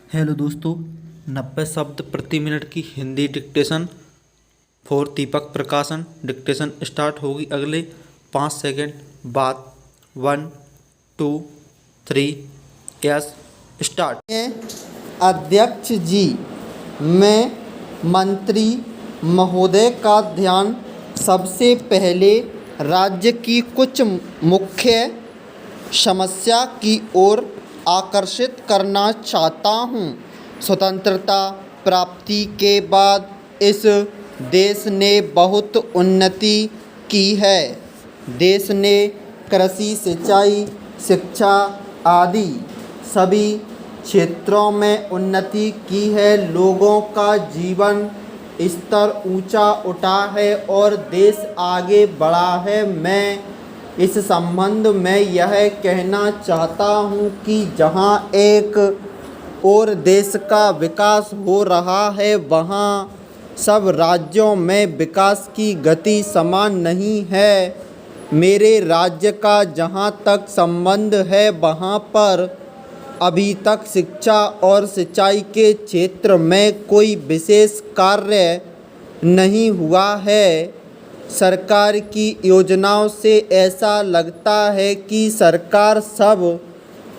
Hello दोस्तों, 90 शब्द प्रति मिनट की हिंदी डिक्टेशन फॉर दीपक प्रकाशन। डिक्टेशन स्टार्ट होगी अगले 5 सेकंड बाद। 1 2 3 यस स्टार्ट। अध्यक्ष जी, मैं मंत्री महोदय का ध्यान सबसे पहले राज्य की कुछ मुख्य समस्या की ओर आकर्षित करना चाहता हूँ। स्वतंत्रता प्राप्ति के बाद इस देश ने बहुत उन्नति की है। देश ने कृषि, सिंचाई, शिक्षा आदि सभी क्षेत्रों में उन्नति की है। लोगों का जीवन स्तर ऊंचा उठा है और देश आगे बढ़ा है। मैं इस संबंध में यह कहना चाहता हूँ कि जहाँ एक और देश का विकास हो रहा है, वहाँ सब राज्यों में विकास की गति समान नहीं है। मेरे राज्य का जहाँ तक संबंध है, वहाँ पर अभी तक शिक्षा और सिंचाई के क्षेत्र में कोई विशेष कार्य नहीं हुआ है। सरकार की योजनाओं से ऐसा लगता है कि सरकार सब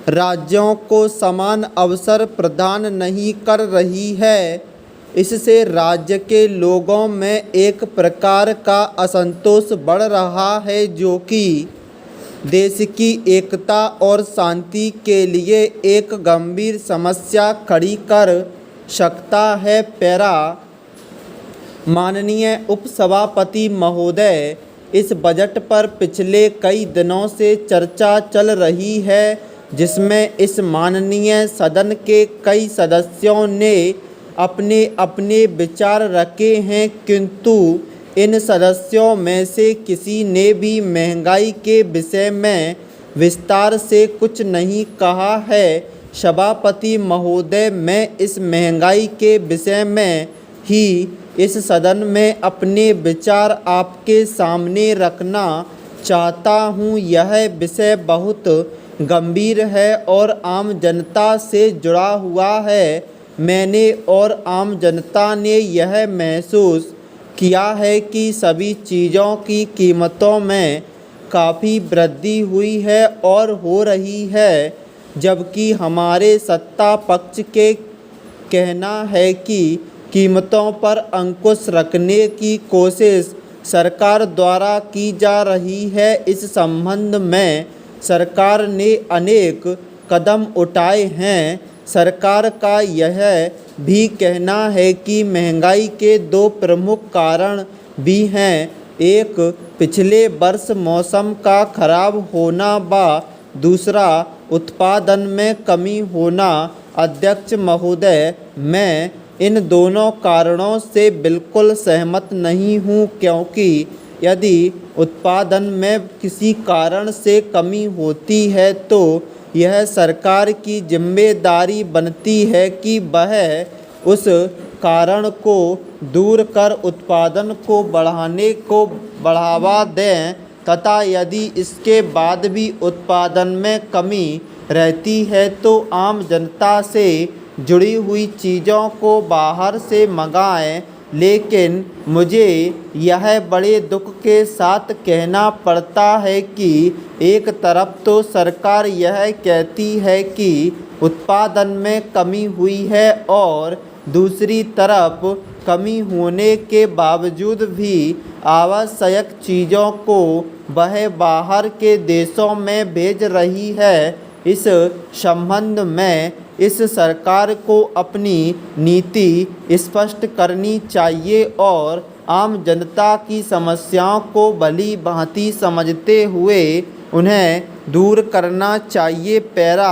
राज्यों को समान अवसर प्रदान नहीं कर रही है। इससे राज्य के लोगों में एक प्रकार का असंतोष बढ़ रहा है, जो कि देश की एकता और शांति के लिए एक गंभीर समस्या खड़ी कर सकता है। पैरा। माननीय उपसभापति महोदय, इस बजट पर पिछले कई दिनों से चर्चा चल रही है, जिसमें इस माननीय सदन के कई सदस्यों ने अपने अपने विचार रखे हैं, किंतु इन सदस्यों में से किसी ने भी महंगाई के विषय में विस्तार से कुछ नहीं कहा है। सभापति महोदय, मैं इस महंगाई के विषय में ही इस सदन में अपने विचार आपके सामने रखना चाहता हूँ। यह विषय बहुत गंभीर है और आम जनता से जुड़ा हुआ है। मैंने और आम जनता ने यह महसूस किया है कि सभी चीज़ों की कीमतों में काफ़ी वृद्धि हुई है और हो रही है, जबकि हमारे सत्ता पक्ष के कहना है कि कीमतों पर अंकुश रखने की कोशिश सरकार द्वारा की जा रही है। इस संबंध में सरकार ने अनेक कदम उठाए हैं। सरकार का यह भी कहना है कि महंगाई के दो प्रमुख कारण भी हैं। एक, पिछले वर्ष मौसम का खराब होना व दूसरा, उत्पादन में कमी होना। अध्यक्ष महोदय, मैं इन दोनों कारणों से बिल्कुल सहमत नहीं हूँ, क्योंकि यदि उत्पादन में किसी कारण से कमी होती है तो यह सरकार की जिम्मेदारी बनती है कि वह उस कारण को दूर कर उत्पादन को बढ़ाने को बढ़ावा दें, तथा यदि इसके बाद भी उत्पादन में कमी रहती है तो आम जनता से जुड़ी हुई चीज़ों को बाहर से मंगाएं। लेकिन मुझे यह बड़े दुख के साथ कहना पड़ता है कि एक तरफ तो सरकार यह कहती है कि उत्पादन में कमी हुई है और दूसरी तरफ कमी होने के बावजूद भी आवश्यक चीज़ों को वह बाहर के देशों में भेज रही है। इस संबंध में इस सरकार को अपनी नीति स्पष्ट करनी चाहिए और आम जनता की समस्याओं को भली भांति समझते हुए उन्हें दूर करना चाहिए। पैरा।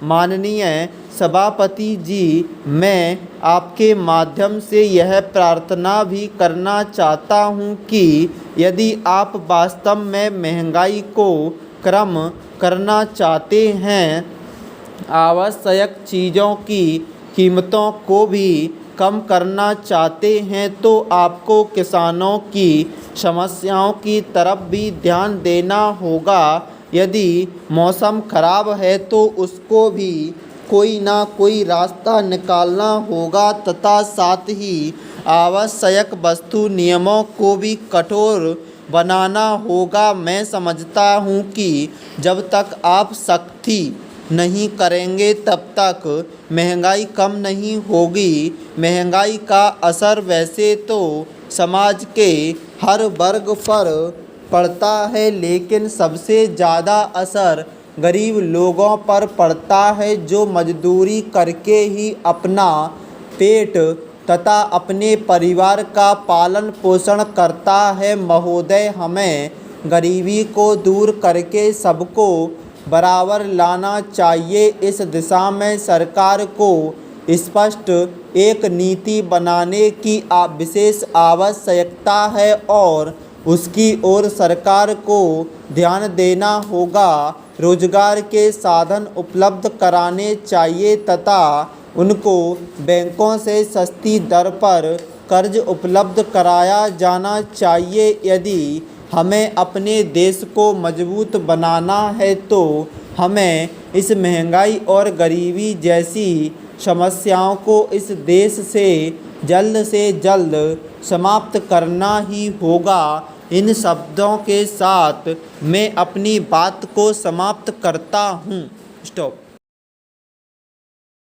माननीय सभापति जी, मैं आपके माध्यम से यह प्रार्थना भी करना चाहता हूँ कि यदि आप वास्तव में महंगाई को कम करना चाहते हैं, आवश्यक चीज़ों की कीमतों को भी कम करना चाहते हैं, तो आपको किसानों की समस्याओं की तरफ भी ध्यान देना होगा। यदि मौसम खराब है तो उसको भी कोई ना कोई रास्ता निकालना होगा तथा साथ ही आवश्यक वस्तु नियमों को भी कठोर बनाना होगा। मैं समझता हूँ कि जब तक आप सख्ती नहीं करेंगे तब तक महंगाई कम नहीं होगी। महंगाई का असर वैसे तो समाज के हर वर्ग पर पड़ता है, लेकिन सबसे ज़्यादा असर गरीब लोगों पर पड़ता है, जो मजदूरी करके ही अपना पेट तथा अपने परिवार का पालन पोषण करता है। महोदय, हमें गरीबी को दूर करके सबको बराबर लाना चाहिए। इस दिशा में सरकार को स्पष्ट एक नीति बनाने की विशेष आवश्यकता है और उसकी ओर सरकार को ध्यान देना होगा। रोजगार के साधन उपलब्ध कराने चाहिए तथा उनको बैंकों से सस्ती दर पर कर्ज उपलब्ध कराया जाना चाहिए। यदि हमें अपने देश को मजबूत बनाना है तो हमें इस महंगाई और गरीबी जैसी समस्याओं को इस देश से जल्द समाप्त करना ही होगा। इन शब्दों के साथ मैं अपनी बात को समाप्त करता हूँ। स्टॉप।